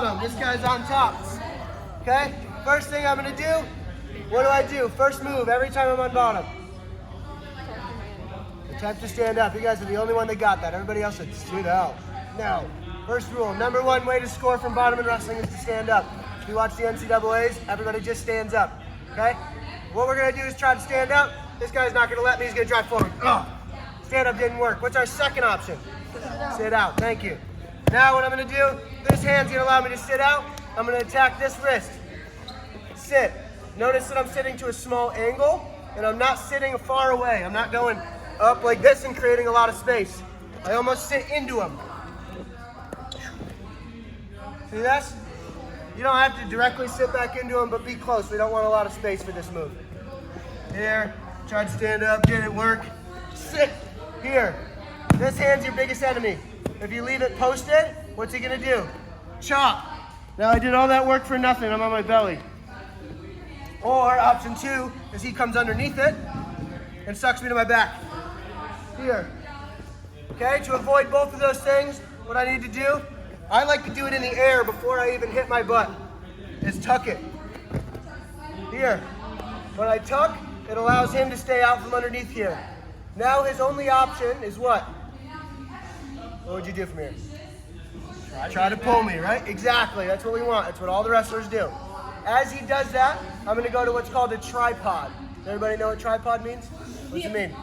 This guy's on top. Okay? First thing I'm gonna do, what do? First move, every time I'm on bottom. Attempt to stand up. You guys are the only one that got that. Everybody else said sit out. No. First rule, number one way to score from bottom in wrestling is to stand up. If you watch the NCAAs, everybody just stands up. Okay? What we're gonna do is try to stand up. This guy's not gonna let me, he's gonna drive forward. Oh. Stand up didn't work. What's our second option? Sit out. Thank you. Now what I'm gonna do, this hand's gonna allow me to sit out. I'm gonna attack this wrist. Sit. Notice that I'm sitting to a small angle, and I'm not sitting far away. I'm not going up like this and creating a lot of space. I almost sit into him. See this? You don't have to directly sit back into him, but be close. We don't want a lot of space for this move. Here, try to stand up, did it work? Sit. Here. This hand's your biggest enemy. If you leave it posted, what's he gonna do? Chop. Now I did all that work for nothing, I'm on my belly. Or option two is he comes underneath it and sucks me to my back. Here. Okay, to avoid both of those things, what I need to do, I like to do it in the air before I even hit my butt, is tuck it. Here. When I tuck, it allows him to stay out from underneath here. Now his only option is what? What would you do from here? Try to pull me, right? Exactly, that's what we want. That's what all the wrestlers do. As he does that, I'm gonna go to what's called a tripod. Does everybody know what tripod means? What's it mean?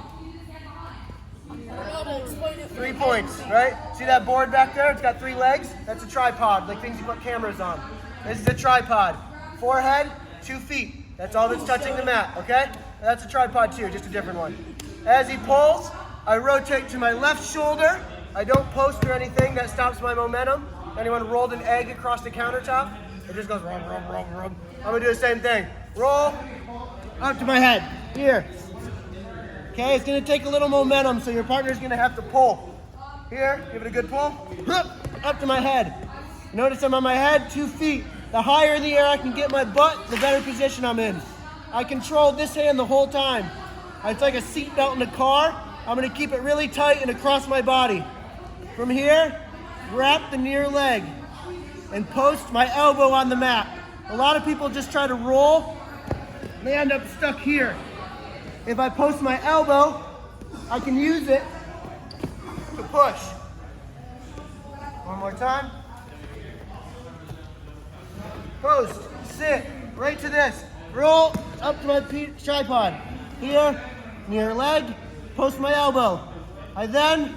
3 points, right? See that board back there? It's got 3 legs. That's a tripod, like things you put cameras on. This is a tripod. Forehead, 2 feet. That's all that's touching the mat, okay? That's a tripod too, just a different one. As he pulls, I rotate to my left shoulder. I don't post or anything, that stops my momentum. Anyone rolled an egg across the countertop? It just goes rum, rum, rum, rum. I'm gonna do the same thing. Roll, up to my head, here. Okay, it's gonna take a little momentum, so your partner's gonna have to pull. Here, give it a good pull, up to my head. Notice I'm on my head, 2 feet. The higher in the air I can get my butt, the better position I'm in. I control this hand the whole time. It's like a seatbelt in a car. I'm gonna keep it really tight and across my body. From here, wrap the near leg and post my elbow on the mat. A lot of people just try to roll, and they end up stuck here. If I post my elbow, I can use it to push. One more time. Post, sit, right to this. Roll up to my tripod. Here, near leg, post my elbow. I then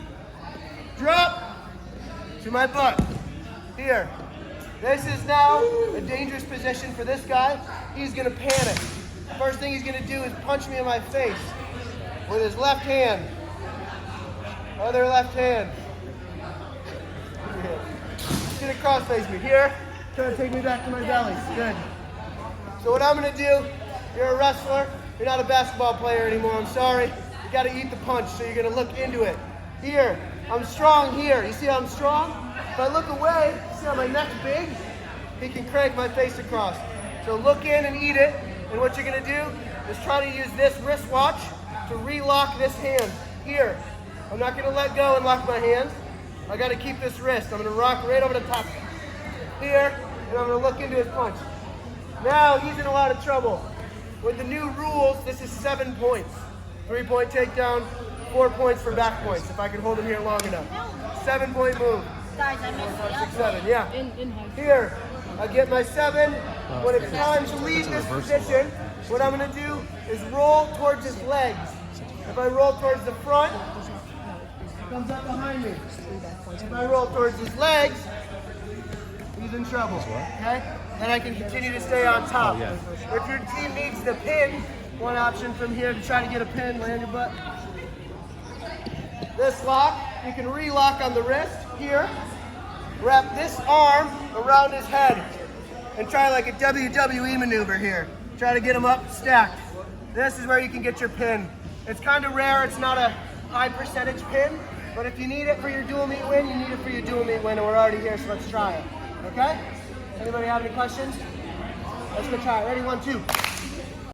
drop to my butt. Here. This is now a dangerous position for this guy. He's gonna panic. First thing he's gonna do is punch me in my face with his left hand. Other left hand. He's gonna cross face me. Here, trying to take me back to my belly. Good. So what I'm gonna do, you're a wrestler, you're not a basketball player anymore, I'm sorry. You gotta eat the punch, so you're gonna look into it. Here, I'm strong here. You see how I'm strong? If I look away, see how my neck's big? He can crank my face across. So look in and eat it. And what you're gonna do is try to use this wristwatch to relock this hand. Here, I'm not gonna let go and lock my hand. I gotta keep this wrist. I'm gonna rock right over the top. Here, and I'm gonna look into his punch. Now he's in a lot of trouble. With the new rules, this is 7 points. 3-point takedown, 4 points for back points, if I can hold him here long enough. 7-point move. Guys, I missed 4, 5, 6, 7, yeah. Here, I get my 7. When it's time to leave this position, what I'm gonna do is roll towards his legs. If I roll towards the front, he comes up behind me. If I roll towards his legs, he's in trouble, okay? Then I can continue to stay on top. If your team needs the pin, one option from here to try to get a pin, land your butt. This lock, you can relock on the wrist here. Wrap this arm around his head and try like a WWE maneuver here. Try to get him up stacked. This is where you can get your pin. It's kind of rare, it's not a high percentage pin, but if you need it for your dual meet win, you need it for your dual meet win, and we're already here, so let's try it. Okay? Anybody have any questions? Let's go try it. Ready? 1, 2.